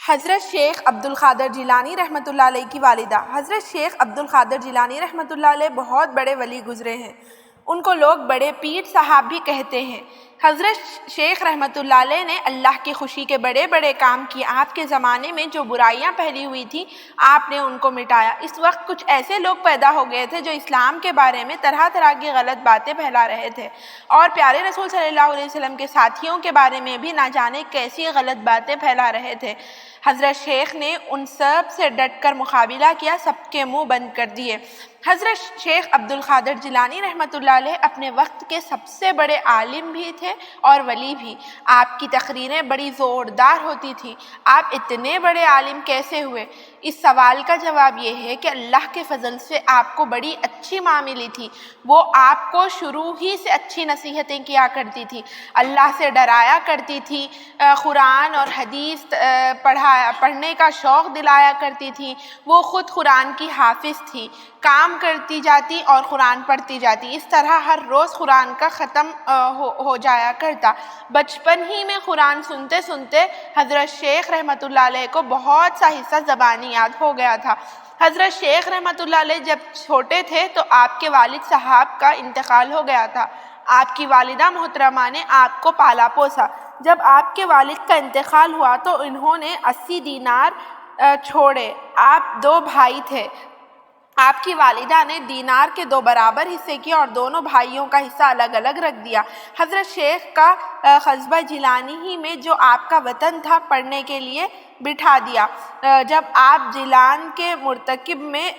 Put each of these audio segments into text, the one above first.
حضرت شیخ عبد القادر جیلانی رحمۃ اللہ علیہ کی والدہ حضرت شیخ عبد القادر جیلانی رحمۃ اللہ علیہ بہت بڑے ولی گزرے ہیں۔ ان کو لوگ بڑے پیر صاحب بھی کہتے ہیں۔ حضرت شیخ رحمۃ اللہ علیہ نے اللہ کی خوشی کے بڑے بڑے کام کیے۔ آپ کے زمانے میں جو برائیاں پھیلی ہوئی تھیں آپ نے ان کو مٹایا۔ اس وقت کچھ ایسے لوگ پیدا ہو گئے تھے جو اسلام کے بارے میں طرح طرح کی غلط باتیں پھیلا رہے تھے، اور پیارے رسول صلی اللہ علیہ وسلم کے ساتھیوں کے بارے میں بھی نہ جانے کیسی غلط باتیں پھیلا رہے تھے۔ حضرت شیخ نے ان سب سے ڈٹ کر مقابلہ کیا، سب کے منہ بند کر دیے۔ حضرت شیخ عبد القادر جیلانی رحمۃ اللہ علیہ اپنے وقت کے سب سے بڑے عالم بھی تھے اور ولی بھی۔ آپ کی تقریریں بڑی زوردار ہوتی تھیں۔ آپ اتنے بڑے عالم کیسے ہوئے؟ اس سوال کا جواب یہ ہے کہ اللہ کے فضل سے آپ کو بڑی اچھی ماں ملی تھی۔ وہ آپ کو شروع ہی سے اچھی نصیحتیں کیا کرتی تھی، اللہ سے ڈرایا کرتی تھی، قرآن اور حدیث پڑھنے کا شوق دلایا کرتی تھی۔ وہ خود قرآن کی حافظ تھی، کام کرتی جاتی اور قرآن پڑھتی جاتی۔ اس طرح ہر روز قرآن کا ختم ہو جایا کرتا۔ بچپن ہی میں قرآن سنتے سنتے حضرت شیخ رحمۃ اللہ علیہ کو بہت سا حصہ زبانی یاد ہو گیا تھا۔ حضرت شیخ رحمۃ اللہ علیہ جب چھوٹے تھے تو آپ کے والد صاحب کا انتقال ہو گیا تھا۔ آپ کی والدہ محترمہ نے آپ کو پالا پوسا۔ جب آپ کے والد کا انتقال ہوا تو انہوں نے 80 دینار چھوڑے۔ آپ 2 بھائی تھے۔ آپ کی والدہ نے دینار کے 2 برابر حصے کیے اور دونوں بھائیوں کا حصہ الگ الگ رکھ دیا۔ حضرت شیخ کا قصبہ جیلانی ہی میں جو آپ کا وطن تھا پڑھنے کے لیے بٹھا دیا۔ جب آپ جیلان کے مرتکب میں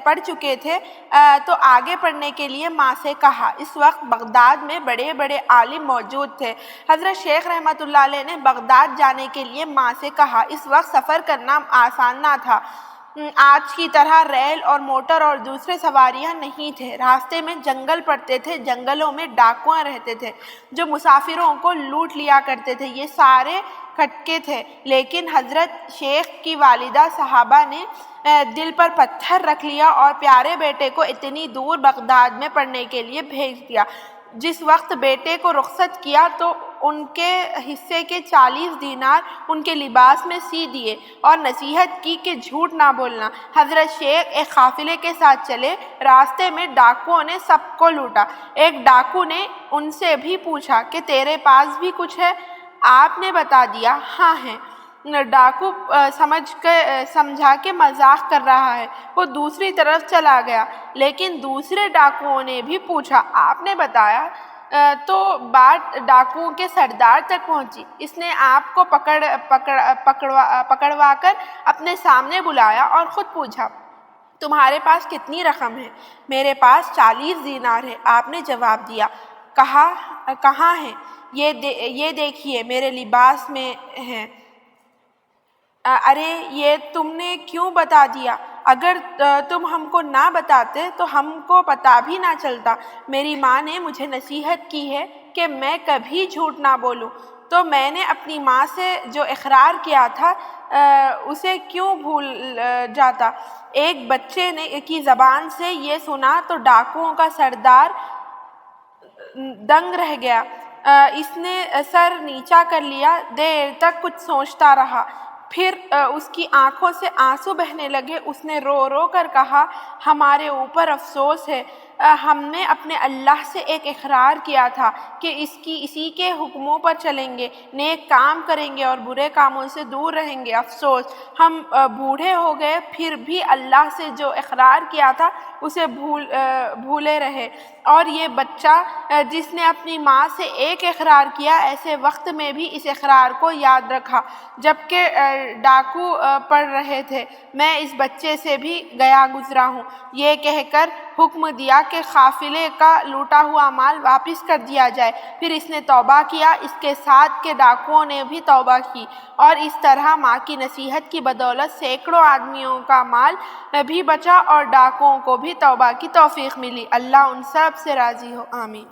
پڑھ چکے تھے تو آگے پڑھنے کے لیے ماں سے کہا۔ اس وقت بغداد میں بڑے بڑے عالم موجود تھے۔ حضرت شیخ رحمۃ اللہ علیہ نے بغداد جانے کے لیے ماں سے کہا۔ اس وقت سفر کرنا آسان نہ تھا۔ آج کی طرح ریل اور موٹر اور دوسرے سواریاں نہیں تھے۔ راستے میں جنگل پڑتے تھے، جنگلوں میں ڈاکو رہتے تھے جو مسافروں کو لوٹ لیا کرتے تھے۔ یہ سارے کھٹکے تھے، لیکن حضرت شیخ کی والدہ صاحبہ نے دل پر پتھر رکھ لیا اور پیارے بیٹے کو اتنی دور بغداد میں پڑھنے کے لیے بھیج دیا۔ جس وقت بیٹے کو رخصت کیا تو ان کے حصے کے 40 دینار ان کے لباس میں سی دیے اور نصیحت کی کہ جھوٹ نہ بولنا۔ حضرت شیخ ایک قافلے کے ساتھ چلے۔ راستے میں ڈاکوؤں نے سب کو لوٹا۔ ایک ڈاکو نے ان سے بھی پوچھا کہ تیرے پاس بھی کچھ ہے؟ آپ نے بتا دیا ہاں ہے۔ ڈاکو سمجھا کہ مذاق کر رہا ہے، وہ دوسری طرف چلا گیا، لیکن دوسرے ڈاکوؤں نے بھی پوچھا آپ نے بتایا؟ تو بات ڈاکوؤں کے سردار تک پہنچی۔ اس نے آپ کو پکڑوا کر اپنے سامنے بلایا اور خود پوچھا تمہارے پاس کتنی رقم ہے؟ میرے پاس 40 دینار ہے، آپ نے جواب دیا۔ کہاں ہے؟ یہ دیکھیے میرے لباس میں ہے۔ ارے یہ تم نے کیوں بتا دیا؟ اگر تم ہم کو نہ بتاتے تو ہم کو پتہ بھی نہ چلتا۔ میری ماں نے مجھے نصیحت کی ہے کہ میں کبھی جھوٹ نہ بولوں، تو میں نے اپنی ماں سے جو اقرار کیا تھا اسے کیوں بھول جاتا؟ ایک بچے کی زبان سے یہ سنا تو ڈاکوؤں کا سردار دنگ رہ گیا۔ اس نے سر نیچا کر لیا، دیر تک کچھ سوچتا رہا، پھر اس کی آنکھوں سے آنسو بہنے لگے۔ اس نے رو رو کر کہا ہمارے اوپر افسوس ہے، ہم نے اپنے اللہ سے ایک اقرار کیا تھا کہ اسی کے حکموں پر چلیں گے، نیک کام کریں گے اور برے کاموں سے دور رہیں گے۔ افسوس ہم بوڑھے ہو گئے، پھر بھی اللہ سے جو اقرار کیا تھا اسے بھولے رہے۔ اور یہ بچہ جس نے اپنی ماں سے ایک اقرار کیا ایسے وقت میں بھی اس اقرار کو یاد رکھا جبکہ ڈاکو پڑھ رہے تھے۔ میں اس بچے سے بھی گیا گزرا ہوں۔ یہ کہہ کر حکم دیا کہ قافلے کا لوٹا ہوا مال واپس کر دیا جائے۔ پھر اس نے توبہ کیا، اس کے ساتھ کے ڈاکوؤں نے بھی توبہ کی، اور اس طرح ماں کی نصیحت کی بدولت سینکڑوں آدمیوں کا مال بھی بچا اور ڈاکوؤں کو بھی توبہ کی توفیق ملی۔ اللہ ان سب سے راضی ہو، آمین۔